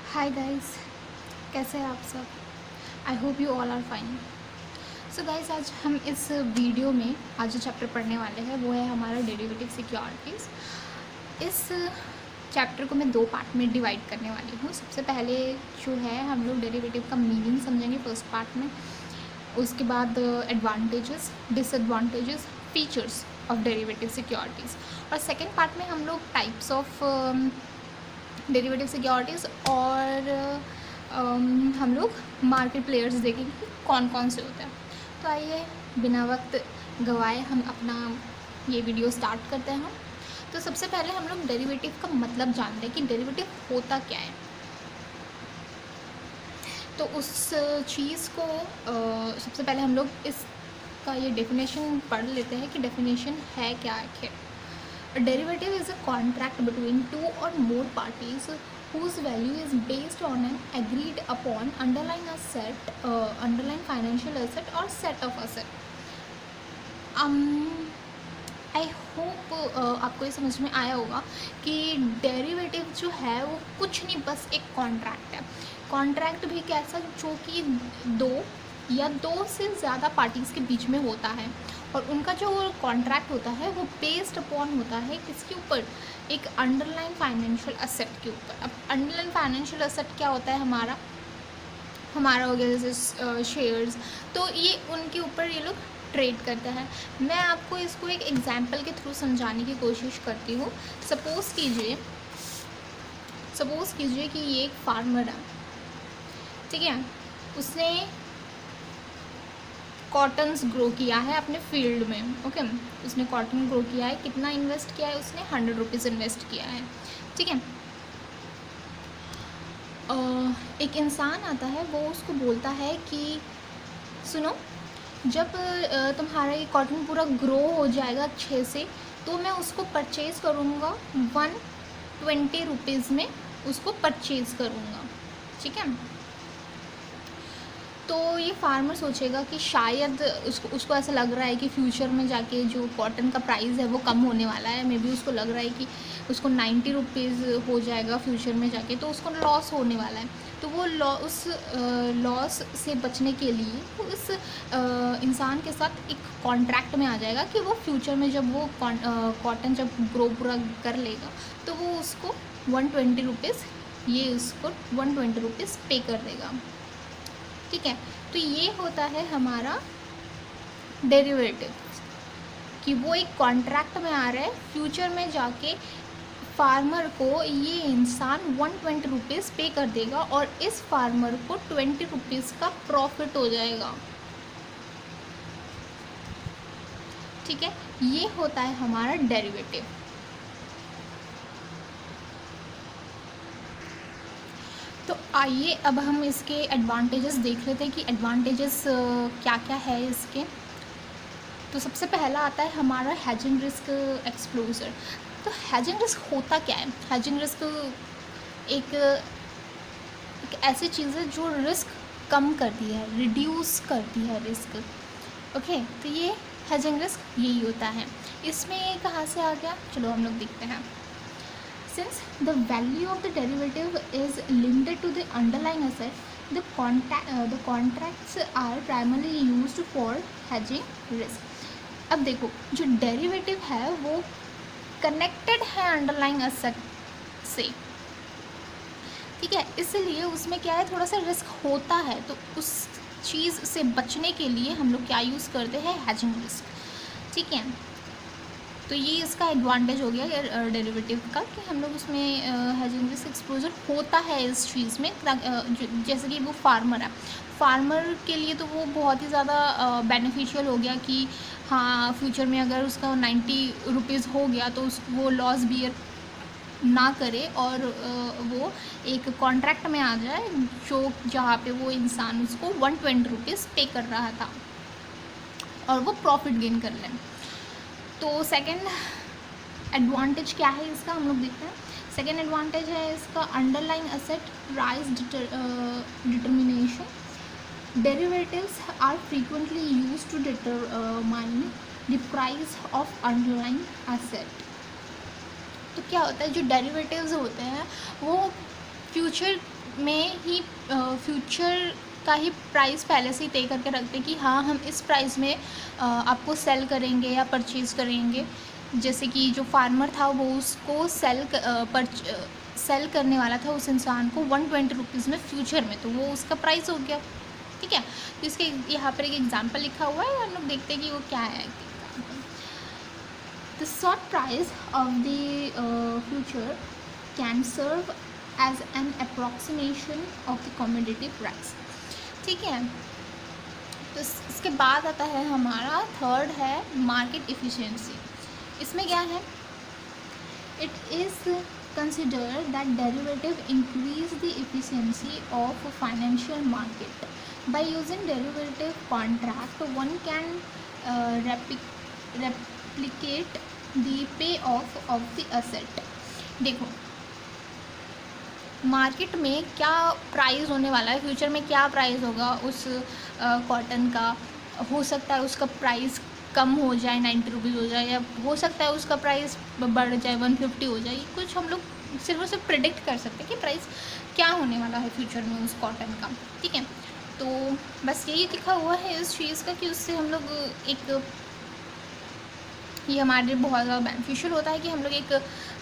Hi guys, कैसे हैं आप सब। I hope you all are fine. So guys, आज हम इस वीडियो में आज जो चैप्टर पढ़ने वाले हैं वो है हमारा डेरिवेटिव सिक्योरिटीज़। इस चैप्टर को मैं दो पार्ट में डिवाइड करने वाली हूँ। सबसे पहले जो है हम लोग डेरिवेटिव का मीनिंग समझेंगे फर्स्ट पार्ट में। उसके बाद advantages, disadvantages, features of derivative securities. और सेकेंड पार्ट में हम लोग टाइप्स ऑफ डेरिवेटिव सिक्योरिटीज़ और हम लोग मार्केट प्लेयर्स देखेंगे कि कौन कौन से होते हैं। तो आइए बिना वक्त गवाए हम अपना ये वीडियो स्टार्ट करते हैं। तो सबसे पहले हम लोग डेरिवेटिव का मतलब जानते हैं कि डेरिवेटिव होता क्या है। तो उस चीज़ को सबसे पहले हम लोग इसका ये डेफिनेशन पढ़ लेते हैं कि डेफिनेशन है क्या आखिर। A derivative is a contract between two or more parties whose value is based on an agreed upon underlying asset, underlying financial asset or set of asset. I hope आपको ये समझ में आया होगा कि डेरिवेटिव जो है वो कुछ नहीं, बस एक कॉन्ट्रैक्ट है। कॉन्ट्रैक्ट भी कैसा, जो कि दो या दो से ज़्यादा पार्टीज़ के बीच में होता है और उनका जो कॉन्ट्रैक्ट होता है वो बेस्ड अपॉन होता है किसके ऊपर, एक अंडरलाइन फाइनेंशियल एसेट के ऊपर। अब अंडरलाइन फाइनेंशियल एसेट क्या होता है, हमारा हो गया जैसे शेयर्स, तो ये उनके ऊपर ये लोग ट्रेड करता है। मैं आपको इसको एक एग्जांपल के थ्रू समझाने की कोशिश करती हूँ। सपोज़ कीजिए कि ये एक फार्मर है, ठीक है। उसने कॉटन्स ग्रो किया है अपने फील्ड में, ओके। उसने कॉटन ग्रो किया है, कितना इन्वेस्ट किया है उसने, 100 रुपीज़ इन्वेस्ट किया है, ठीक है। एक इंसान आता है, वो उसको बोलता है कि सुनो, जब तुम्हारा ये कॉटन पूरा ग्रो हो जाएगा अच्छे से तो मैं उसको परचेज़ करूँगा 120 रुपीज़ में, उसको परचेज़ करूँगा, ठीक है। तो ये फार्मर सोचेगा कि शायद उसको ऐसा लग रहा है कि फ्यूचर में जाके जो कॉटन का प्राइस है वो कम होने वाला है। मे बी उसको लग रहा है कि उसको 90 रुपीज़ हो जाएगा फ्यूचर में जाके, तो उसको लॉस होने वाला है। तो वो उस लॉस से बचने के लिए वो उस इंसान के साथ एक कॉन्ट्रैक्ट में आ जाएगा कि वो फ्यूचर में जब वो कॉटन जब ग्रो पूरा कर लेगा तो वो उसको 120 रुपीज़, ये उसको 120 रुपीज़ पे कर देगा, ठीक है। तो ये होता है हमारा डेरिवेटिव, कि वो एक कॉन्ट्रैक्ट में आ रहा है, फ्यूचर में जाके फार्मर को ये इंसान 120 रुपीज़ पे कर देगा और इस फार्मर को 20 रुपीज़ का प्रॉफिट हो जाएगा, ठीक है। ये होता है हमारा डेरिवेटिव। तो आइए अब हम इसके एडवांटेजेस देख लेते हैं कि एडवांटेजेस क्या क्या है इसके। तो सबसे पहला आता है हमारा हेजिंग रिस्क एक्सपोजर। तो हेजिंग रिस्क होता क्या है? हेजिंग रिस्क एक ऐसी चीज़ है जो रिस्क कम करती है, रिड्यूस करती है रिस्क, ओके। तो ये हेजिंग रिस्क यही होता है। इसमें ये कहाँ से आ गया, चलो हम लोग देखते हैं। Since the value of the derivative is linked to the underlying asset, the contracts are primarily used for hedging risk. अब देखो, जो डेरिवेटिव है वो कनेक्टेड है अंडरलाइंग एसेट से, ठीक है। इसलिए उसमें क्या है, थोड़ा सा रिस्क होता है। तो उस चीज़ से बचने के लिए हम लोग क्या यूज़ करते हैं, हेजिंग रिस्क, ठीक है। तो ये इसका एडवांटेज हो गया डेरिवेटिव का कि हम लोग उसमें हेजिंग रिस्क एक्सपोजर होता है इस चीज़ में। जैसे कि वो फार्मर के लिए तो वो बहुत ही ज़्यादा बेनिफिशियल हो गया कि हाँ, फ्यूचर में अगर उसका 90 रुपीज़ हो गया तो वो लॉस बियर ना करे और वो एक कॉन्ट्रैक्ट में आ जाए जो जहाँ पे वो इंसान उसको 120 रुपीज़ पे कर रहा था और वो प्रॉफिट गेन कर लें। तो सेकेंड एडवांटेज क्या है इसका, हम लोग देखते हैं। सेकेंड एडवांटेज है इसका underlying asset price determination. Derivatives are frequently used to determine the price of underlying asset. तो क्या होता है, जो डेरिवेटिव्स होते हैं वो फ्यूचर में ही फ्यूचर का ही प्राइस पहले से ही तय करके रखते कि हाँ हम इस प्राइस में आपको सेल करेंगे या परचेज़ करेंगे। जैसे कि जो फार्मर था वो उसको सेल करने वाला था उस इंसान को 120 रुपीज़ में फ्यूचर में, तो वो उसका प्राइस हो गया। ठीक है, तो इसके यहाँ पर एक एग्जांपल लिखा हुआ है, हम लोग देखते हैं कि वो क्या है। The short price of the future can serve as an approximation of the commodity price. ठीक है, तो इसके बाद आता है हमारा थर्ड है मार्केट एफिशिएंसी। इसमें क्या है, it is consider that derivative increase the efficiency of financial market. By using derivative contract, one can replicate the payoff of the asset। देखो मार्केट में क्या प्राइस होने वाला है, फ्यूचर में क्या प्राइस होगा उस कॉटन का। हो सकता है उसका प्राइस कम हो जाए, 90 रुपीज़ हो जाए, या हो सकता है उसका प्राइस बढ़ जाए, 150 हो जाए। कुछ हम लोग सिर्फ उसे प्रिडिक्ट कर सकते हैं कि प्राइस क्या होने वाला है फ्यूचर में उस कॉटन का। ठीक है, तो बस यही लिखा हुआ है इस चीज़ का कि उससे हम लोग एक, ये हमारे लिए बहुत ज़्यादा बेनिफिशियल होता है कि हम लोग एक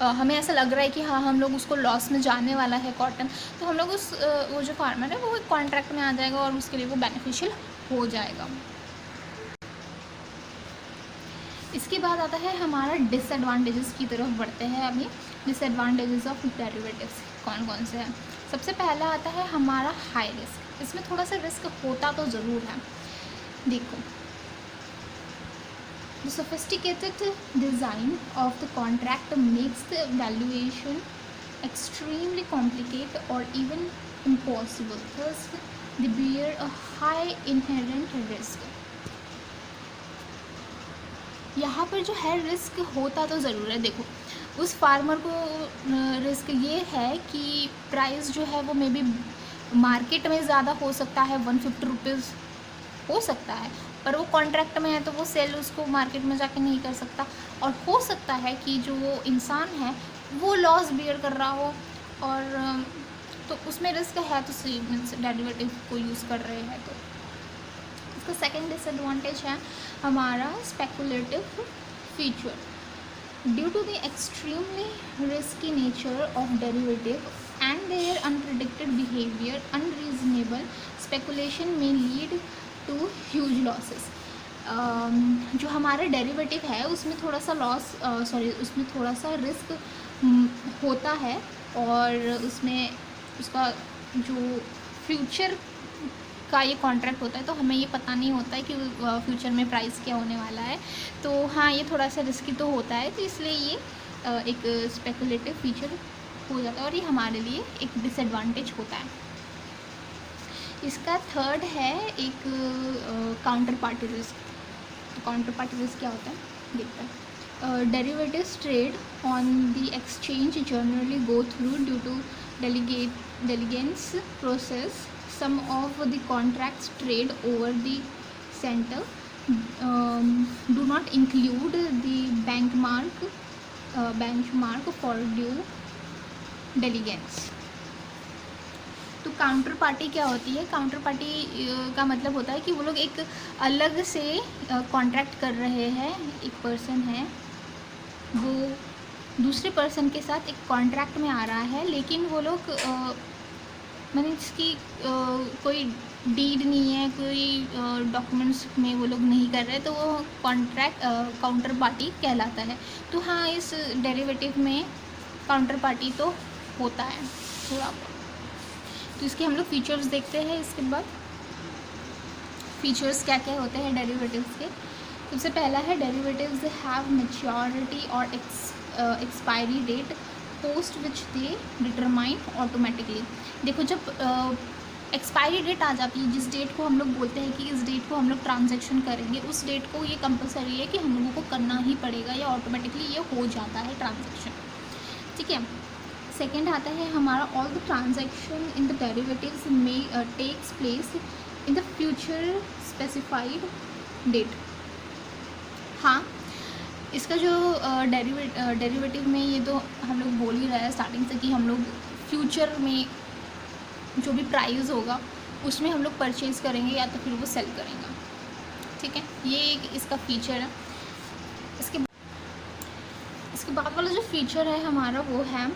हमें ऐसा लग रहा है कि हाँ हम लोग उसको लॉस में जाने वाला है कॉटन, तो हम लोग उस वो जो फार्मर है वो एक कॉन्ट्रैक्ट में आ जाएगा और उसके लिए वो बेनिफिशियल हो जाएगा। इसके बाद आता है हमारा डिसएडवांटेजेस की तरफ बढ़ते हैं। अभी डिसएडवांटेजेस ऑफ डेरिवेटिव्स कौन कौन से हैं। सबसे पहला आता है हमारा हाई रिस्क। इसमें थोड़ा सा रिस्क होता तो ज़रूर है। देखो, the sophisticated design of the contract makes the valuation extremely complicated और even impossible, thus they bear a high inherent risk. यहाँ पर जो है रिस्क होता तो ज़रूर है। देखो उस फार्मर को रिस्क ये है कि प्राइस जो है वो मे बी मार्केट में ज़्यादा हो सकता है, 150 रुपीज़ हो सकता है, पर वो कॉन्ट्रैक्ट में है तो वो सेल उसको मार्केट में जाके नहीं कर सकता। और हो सकता है कि जो वो इंसान है वो लॉस बियर कर रहा हो, और तो उसमें रिस्क है। तो डेरिवेटिव को यूज़ कर रहे हैं। तो इसका सेकेंड डिसएडवांटेज है हमारा speculative feature. Due to the extremely risky nature of derivative and their unpredicted behaviour, unreasonable speculation may lead to huge losses. जो हमारा डेरिवेटिव है उसमें थोड़ा सा उसमें थोड़ा सा रिस्क होता है, और उसमें उसका जो फ्यूचर का ये कॉन्ट्रैक्ट होता है तो हमें ये पता नहीं होता है कि फ्यूचर में प्राइस क्या होने वाला है। तो हाँ ये थोड़ा सा रिस्की तो होता है, तो इसलिए ये एक स्पेकुलेटिव फीचर हो जाता है और ये हमारे लिए एक डिसएडवांटेज होता है। इसका थर्ड है एक काउंटर पार्टी रिस्क। तो काउंटर पार्टी रिस्क क्या होता है देखते हैं। Derivatives trade on the exchange generally go through due to diligence process. Some of the contracts trade over the center do not include the benchmark for due diligence। तो counter party क्या होती है? Counter party का मतलब होता है कि वो लोग एक अलग से कॉन्ट्रैक्ट कर रहे हैं। एक पर्सन है वो दूसरे पर्सन के साथ एक कॉन्ट्रैक्ट में आ रहा है, लेकिन वो लोग मैंने इसकी कोई डीड नहीं है, कोई डॉक्यूमेंट्स में वो लोग नहीं कर रहे, तो वो कॉन्ट्रैक्ट काउंटर पार्टी कहलाता है। तो हाँ इस डेरिवेटिव में काउंटर पार्टी तो होता है थोड़ा। तो इसके हम लोग फीचर्स देखते हैं। इसके बाद फीचर्स क्या क्या होते हैं डेरिवेटिव्स के। सबसे पहला है डेरिवेटिव्स हैव मैच्योरिटी और expiry date post which they determine automatically. देखो जब एक्सपायरी डेट आ जाती है, जिस डेट को हम लोग बोलते हैं कि इस डेट को हम लोग ट्रांजैक्शन करेंगे, उस डेट को ये कंपलसरी है कि हम लोगों को करना ही पड़ेगा, या ऑटोमेटिकली ये हो जाता है ट्रांजैक्शन। ठीक है। सेकेंड आता है हमारा all the transaction in the derivatives में takes place in the future specified date. हाँ इसका जो डेरिवेटिव में ये तो हम लोग बोल ही रहे हैं स्टार्टिंग से कि हम लोग फ्यूचर में जो भी प्राइस होगा उसमें हम लोग परचेज़ करेंगे या तो फिर वो सेल करेंगे। ठीक है, ये एक इसका फीचर है। इसके बाद वाला जो फीचर है हमारा वो है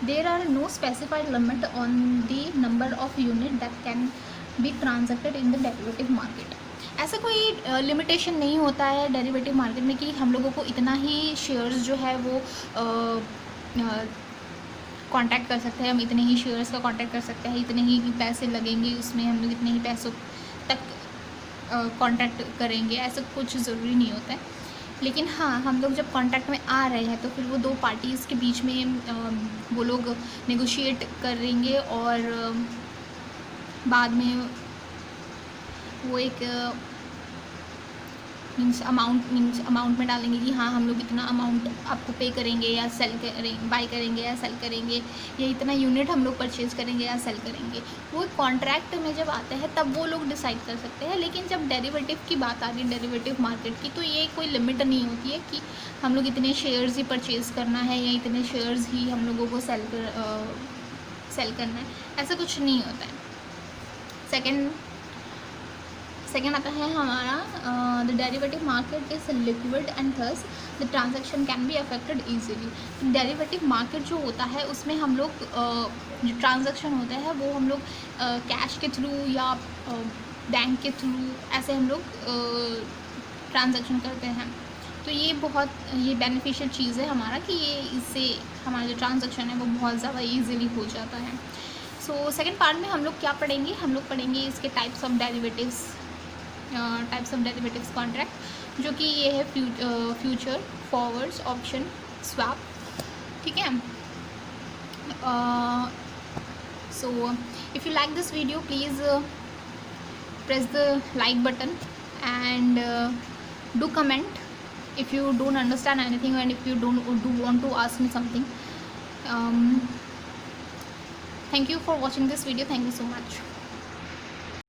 there are no specified limit on the number of unit that can be transacted in the derivative market. ऐसा कोई लिमिटेशन नहीं होता है डेरिवेटिव मार्केट में कि हम लोगों को इतना ही शेयर्स जो है वो कांटेक्ट कर सकते हैं, हम इतने ही शेयर्स का कांटेक्ट कर सकते हैं, इतने ही पैसे लगेंगे उसमें, हम लोग इतने ही पैसों तक कांटेक्ट करेंगे, ऐसा कुछ ज़रूरी नहीं होता है। लेकिन हाँ, हम लोग जब कांटेक्ट में आ रहे हैं तो फिर वो दो पार्टीज़ के बीच में वो लोग नेगोशिएट करेंगे और बाद में वो एक मीन्स अमाउंट में डालेंगे कि हाँ हम लोग इतना अमाउंट आपको पे करेंगे या सेल करेंगे, बाई करेंगे या सेल करेंगे, या इतना यूनिट हम लोग परचेज़ करेंगे या सेल करेंगे। वो कॉन्ट्रैक्ट में जब आते हैं तब वो लोग डिसाइड कर सकते हैं। लेकिन जब डेरिवेटिव की बात आ रही है, डेरिवेटिव मार्केट की, तो ये कोई लिमिट नहीं होती है कि हम लोग इतने शेयर्स ही परचेज़ करना है या इतने शेयर्स ही हम लोगों को सेल करना है, ऐसा कुछ नहीं होता है। सेकेंड आता है हमारा the derivative market is liquid and thus the transaction can be affected easily. Derivative market जो होता है उसमें हम लोग जो ट्रांजैक्शन होता है वो हम लोग कैश के थ्रू या बैंक के थ्रू ऐसे हम लोग ट्रांजैक्शन करते हैं। तो ये बेनिफिशियल चीज़ है हमारा कि ये इससे हमारा जो ट्रांजैक्शन है वो बहुत ज़्यादा ईजिली हो जाता है। सो सेकेंड पार्ट में हम लोग क्या पढ़ेंगे, हम लोग पढ़ेंगे इसके टाइप्स ऑफ डेरिवेटिव्स कॉन्ट्रैक्ट, जो कि ये है फ्यूचर, फॉरवर्ड्स, ऑप्शन, स्वैप। ठीक है, so if you like this video please press the like button and do comment if you don't understand anything and if you do want to ask me something. Thank you for watching this video. Thank you so much.